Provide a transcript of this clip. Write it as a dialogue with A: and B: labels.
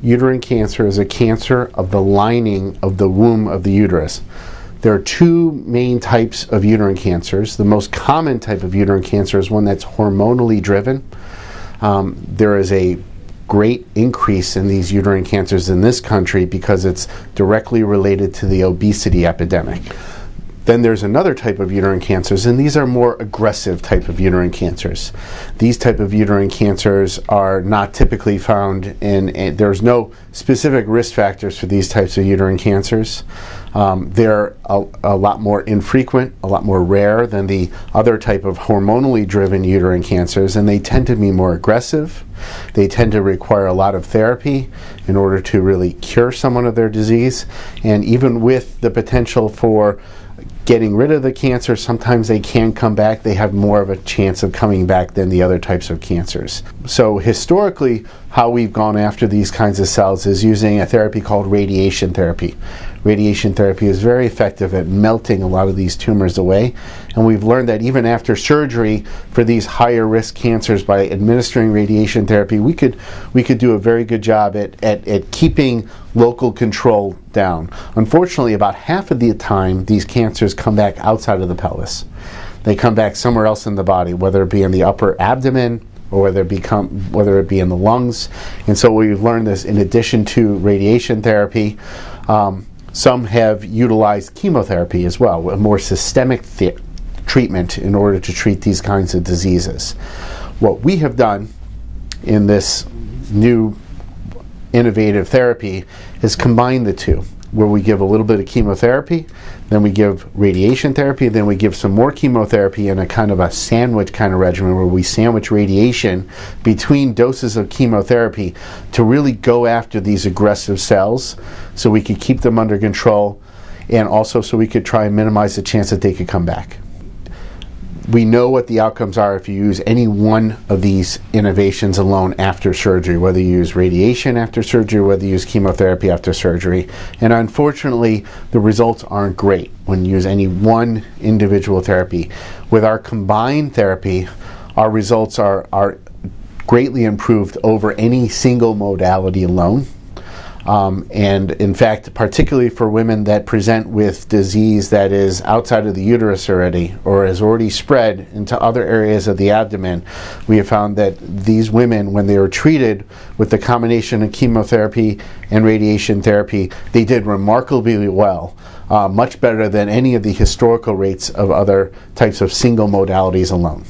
A: Uterine cancer is a cancer of the lining of the womb of the uterus. There are two main types of uterine cancers. The most common type of uterine cancer is one that's hormonally driven. There is a great increase in these uterine cancers in this country because it's directly related to the obesity epidemic. Then there's another type of uterine cancers, and these are more aggressive type of uterine cancers. These type of uterine cancers are not typically found in, there's no specific risk factors for these types of uterine cancers. They're a lot more infrequent, a lot more rare than the other type of hormonally driven uterine cancers, and they tend to be more aggressive. They tend to require a lot of therapy in order to really cure someone of their disease, and even with the potential for getting rid of the cancer, sometimes they can come back. They have more of a chance of coming back than the other types of cancers. So historically, how we've gone after these kinds of cells is using a therapy called radiation therapy. Radiation therapy is very effective at melting a lot of these tumors away, and we've learned that even after surgery for these higher risk cancers, by administering radiation therapy, we could do a very good job at keeping local control down. Unfortunately, about half of the time these cancers come back outside of the pelvis. They come back somewhere else in the body, whether it be in the upper abdomen or whether it be in the lungs. And so we've learned this in addition to radiation therapy. Some have utilized chemotherapy as well, a more systemic treatment in order to treat these kinds of diseases. What we have done in this new innovative therapy is combine the two, where we give a little bit of chemotherapy, then we give radiation therapy, then we give some more chemotherapy in a kind of a sandwich kind of regimen where we sandwich radiation between doses of chemotherapy to really go after these aggressive cells so we could keep them under control, and also so we could try and minimize the chance that they could come back. We know what the outcomes are if you use any one of these innovations alone after surgery, whether you use radiation after surgery, whether you use chemotherapy after surgery. And unfortunately, the results aren't great when you use any one individual therapy. With our combined therapy, our results are greatly improved over any single modality alone. And in fact, particularly for women that present with disease that is outside of the uterus already or has already spread into other areas of the abdomen, we have found that these women, when they were treated with the combination of chemotherapy and radiation therapy, they did remarkably well, much better than any of the historical rates of other types of single modalities alone.